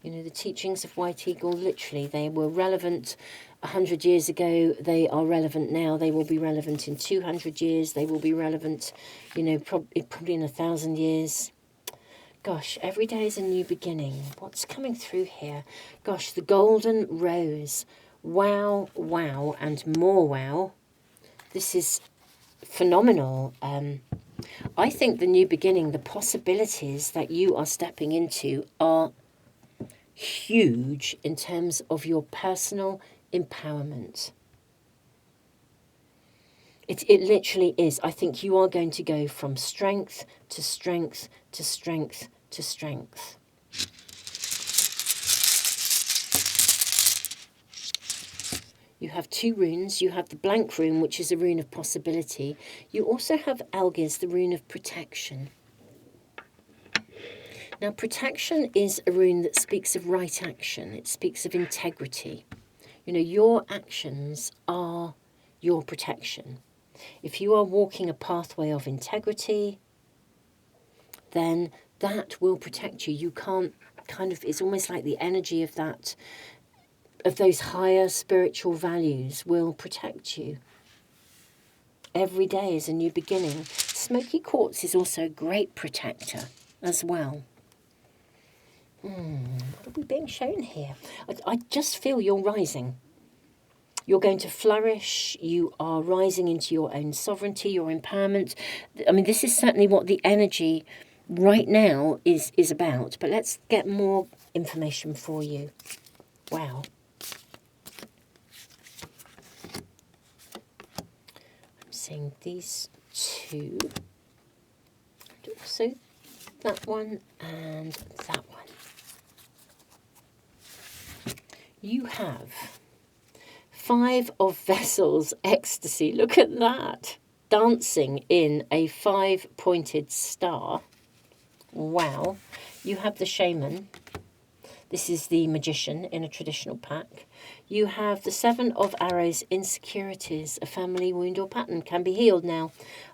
You know, the teachings of White Eagle, literally, they were relevant 100 years ago. They are relevant now. They will be relevant in 200 years. They will be relevant, you know, probably in 1,000 years. Gosh, every day is a new beginning. What's coming through here? Gosh, the golden rose. Wow, wow, and more wow. This is phenomenal. I think the new beginning, the possibilities that you are stepping into are huge in terms of your personal empowerment. It literally is. I think you are going to go from strength to strength to strength to strength. You have 2 runes. You have the blank rune, which is a rune of possibility. You also have Algiz, the rune of protection. Now, protection is a rune that speaks of right action. It speaks of integrity. You know, your actions are your protection. If you are walking a pathway of integrity, then that will protect you. You can't it's almost like the energy of that, of those higher spiritual values will protect you. Every day is a new beginning. Smoky quartz is also a great protector as well. What are we being shown here? I just feel you're rising. You're going to flourish. You are rising into your own sovereignty, your empowerment. I mean, this is certainly what the energy right now is about. But let's get more information for you. Wow. I'm seeing these 2. And also that one and that one. You have 5 of vessels, ecstasy. Look at that. Dancing in a 5-pointed star. Wow. You have the shaman. This is the magician in a traditional pack. You have the 7 of arrows, insecurities. A family wound or pattern can be healed now.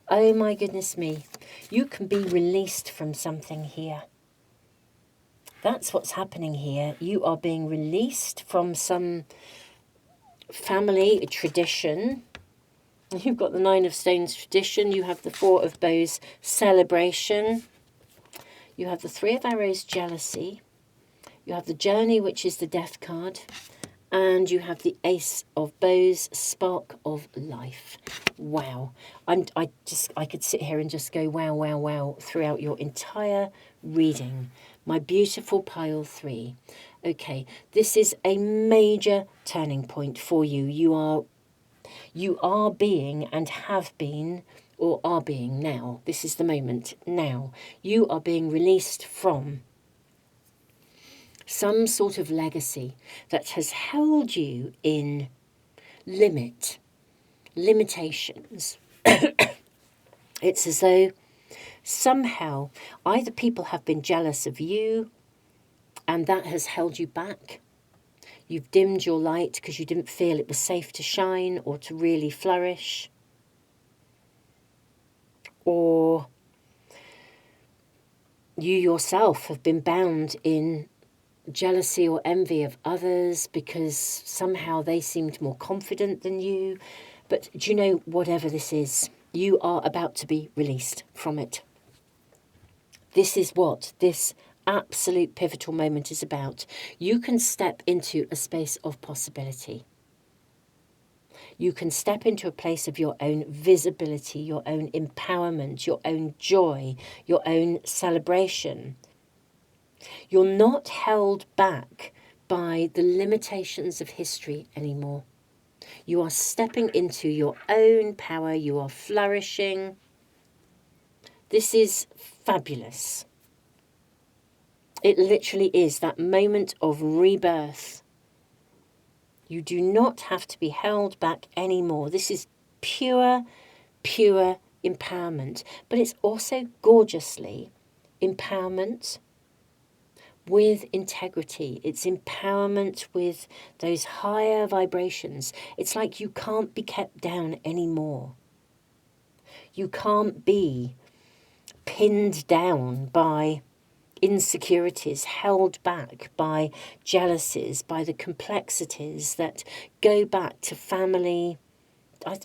Oh my goodness me. You can be released from something here. That's what's happening here. You are being released from some family tradition. You've got the 9 of stones tradition. You have the 4 of bows celebration. You have the 3 of arrows jealousy. You have the journey, which is the death card. And you have the Ace of Bows, Spark of Life. Wow. I could sit here and just go wow, wow, wow throughout your entire reading. My beautiful pile 3. Okay, this is a major turning point for you. You are being and have been, or are being now. This is the moment now. You are being released from some sort of legacy that has held you in limitations. It's as though somehow either people have been jealous of you and that has held you back. You've dimmed your light because you didn't feel it was safe to shine or to really flourish. Or you yourself have been bound in jealousy or envy of others because somehow they seemed more confident than you. But do you know, whatever this is, you are about to be released from it. This is what this absolute pivotal moment is about. You can step into a space of possibility. You can step into a place of your own visibility, your own empowerment, your own joy, your own celebration. You're not held back by the limitations of history anymore. You are stepping into your own power. You are flourishing. This is fabulous. It literally is that moment of rebirth. You do not have to be held back anymore. This is pure, pure empowerment. But it's also gorgeously empowerment with integrity. It's empowerment with those higher vibrations. It's like you can't be kept down anymore. You can't be pinned down by insecurities, held back by jealousies, by the complexities that go back to family.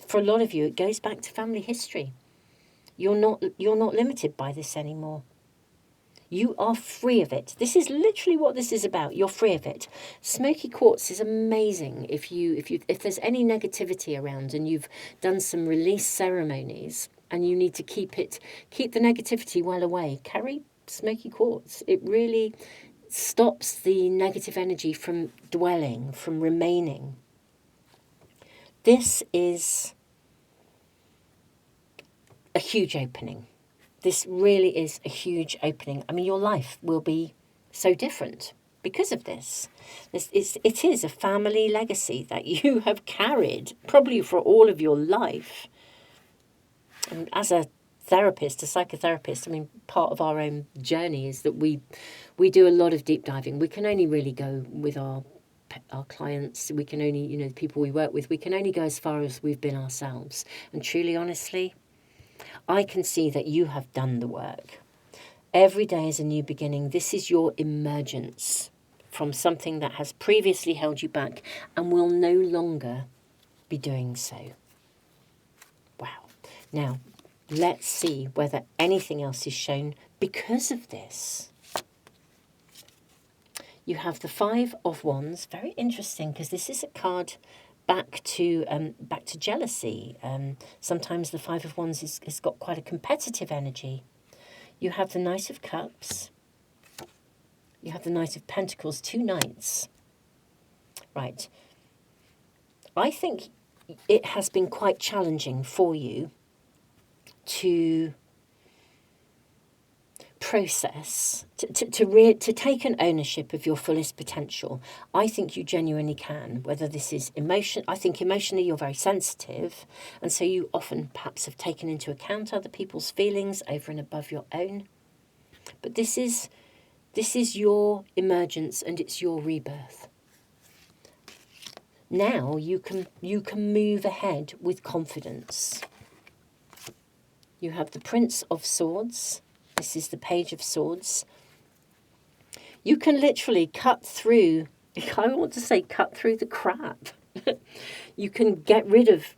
For a lot of you, it goes back to family history. You're not limited by this anymore. You are free of it. This is literally what this is about. You're free of it. Smoky quartz is amazing if there's any negativity around and you've done some release ceremonies and you need to keep the negativity well away. Carry smoky quartz. It really stops the negative energy from dwelling, from remaining. This is a huge opening. This really is a huge opening. I mean, your life will be so different because of this. It is a family legacy that you have carried probably for all of your life. And as a therapist, a psychotherapist, I mean, part of our own journey is that we do a lot of deep diving. We can only really go with our clients. We can only, the people we work with, we can only go as far as we've been ourselves. And truly, honestly, I can see that you have done the work. Every day is a new beginning. This is your emergence from something that has previously held you back and will no longer be doing so. Wow. Now, let's see whether anything else is shown because of this. You have the Five of Wands. Very interesting, because this is a card back to jealousy. Sometimes the Five of Wands has got quite a competitive energy. You have the Knight of Cups. You have the Knight of Pentacles, 2 knights. Right. I think it has been quite challenging for you to process, to take an ownership of your fullest potential. I think you genuinely can, whether this is emotion. I think emotionally you're very sensitive, and so you often perhaps have taken into account other people's feelings over and above your own. But this is your emergence and it's your rebirth. Now you can move ahead with confidence. You have the Prince of Swords. This is the Page of Swords. You can literally cut through, I want to say cut through the crap. You can get rid of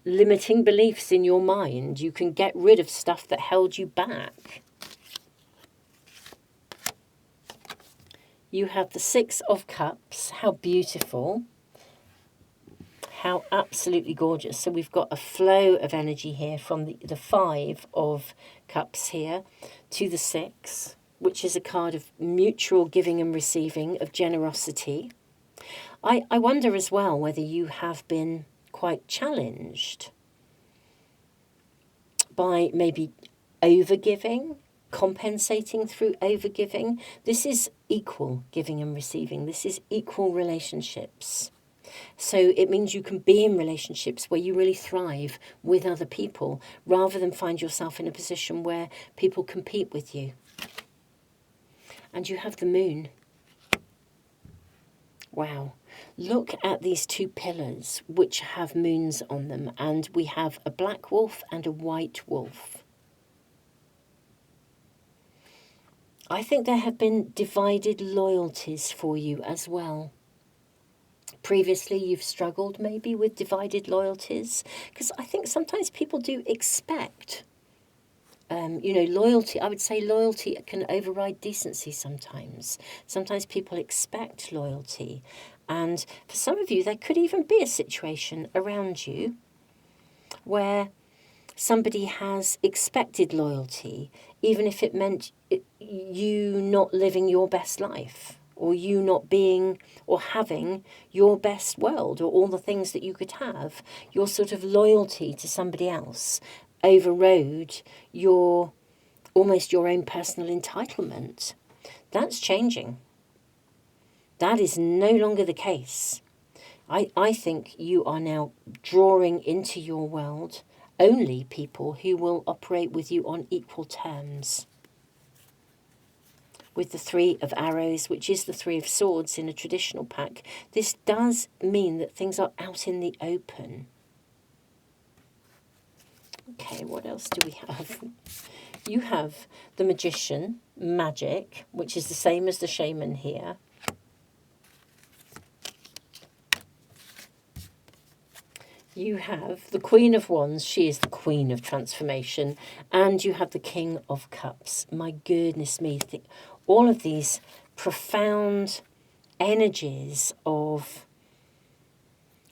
limiting beliefs in your mind. You can get rid of stuff that held you back. You have the Six of Cups. How beautiful. How absolutely gorgeous. So we've got a flow of energy here from the Five of Cups here to the Six, which is a card of mutual giving and receiving, of generosity. I wonder as well whether you have been quite challenged by maybe overgiving, compensating through overgiving. This is equal giving and receiving. This is equal relationships. So it means you can be in relationships where you really thrive with other people, rather than find yourself in a position where people compete with you. And you have the Moon. Wow. Look at these two pillars which have moons on them, and we have a black wolf and a white wolf. I think there have been divided loyalties for you as well. Previously, you've struggled maybe with divided loyalties, because I think sometimes people do expect, loyalty. I would say loyalty can override decency sometimes. Sometimes people expect loyalty. And for some of you, there could even be a situation around you where somebody has expected loyalty, even if it meant you not living your best life, or you not being or having your best world, or all the things that you could have. Your sort of loyalty to somebody else overrode your almost your own personal entitlement. That's changing. That is no longer the case. I think you are now drawing into your world only people who will operate with you on equal terms. With the Three of Arrows, which is the Three of Swords in a traditional pack, this does mean that things are out in the open. Okay, what else do we have? You have the Magician, magic, which is the same as the Shaman here. You have the Queen of Wands, she is the Queen of Transformation, and you have the King of Cups. My goodness me, all of these profound energies of,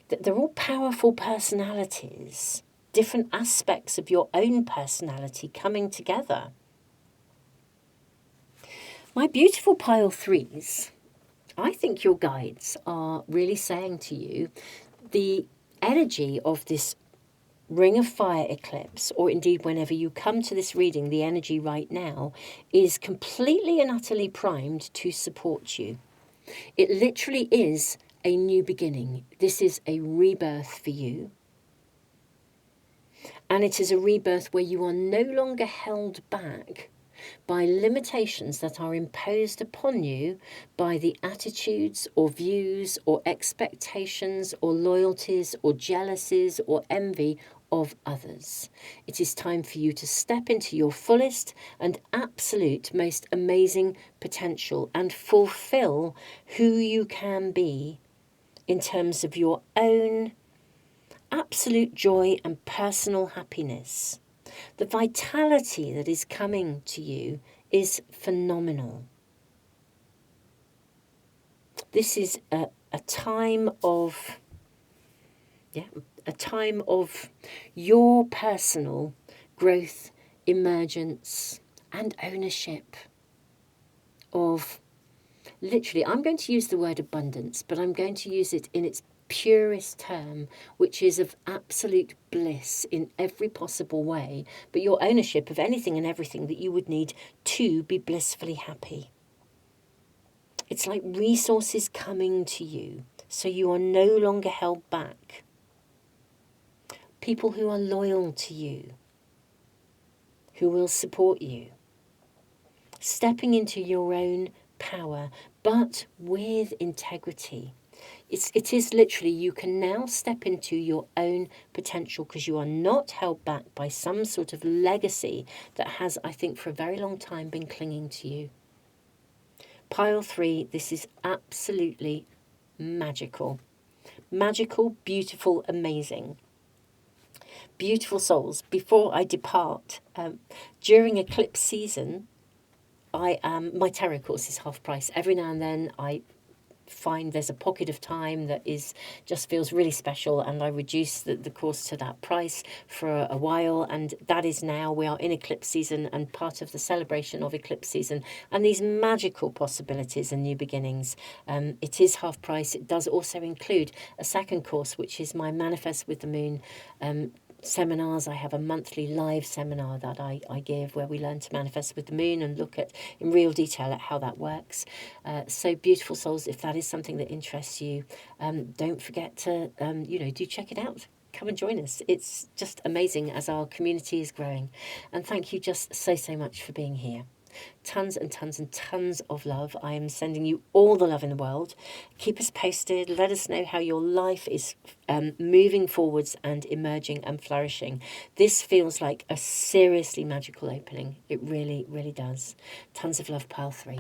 they're all powerful personalities, different aspects of your own personality coming together. My beautiful pile threes, I think your guides are really saying to you the energy of this Ring of Fire eclipse, or indeed whenever you come to this reading, the energy right now is completely and utterly primed to support you. It literally is a new beginning. This is a rebirth for you. And it is a rebirth where you are no longer held back by limitations that are imposed upon you by the attitudes or views or expectations or loyalties or jealousies or envy of others. It is time for you to step into your fullest and absolute most amazing potential and fulfill who you can be in terms of your own absolute joy and personal happiness. The vitality that is coming to you is phenomenal. This is a time of, a time of your personal growth, emergence, and ownership of, literally, I'm going to use the word abundance, but I'm going to use it in its purest term, which is of absolute bliss in every possible way, but your ownership of anything and everything that you would need to be blissfully happy. It's like resources coming to you, so you are no longer held back. People who are loyal to you, who will support you. Stepping into your own power, but with integrity. It is literally, you can now step into your own potential because you are not held back by some sort of legacy that has, I think, for a very long time been clinging to you. Pile 3, this is absolutely magical. Magical, beautiful, amazing. Beautiful souls, before I depart, during eclipse season, my tarot course is half price. Every now and then I find there's a pocket of time that is just feels really special, and I reduce the course to that price for a while, and that is now. We are in eclipse season, and part of the celebration of eclipse season and these magical possibilities and new beginnings, it is half price. It does also include a second course, which is my Manifest with the Moon seminars. I have a monthly live seminar that I give, where we learn to manifest with the moon and look at in real detail at how that works. So beautiful souls, if that is something that interests you, don't forget to do check it out. Come and join us. It's just amazing as our community is growing. And thank you just so much for being here. Tons and tons and tons of love. I am sending you all the love in the world. Keep us posted. Let us know how your life is moving forwards and emerging and flourishing. This feels like a seriously magical opening. It really, really does. Tons of love, pile 3.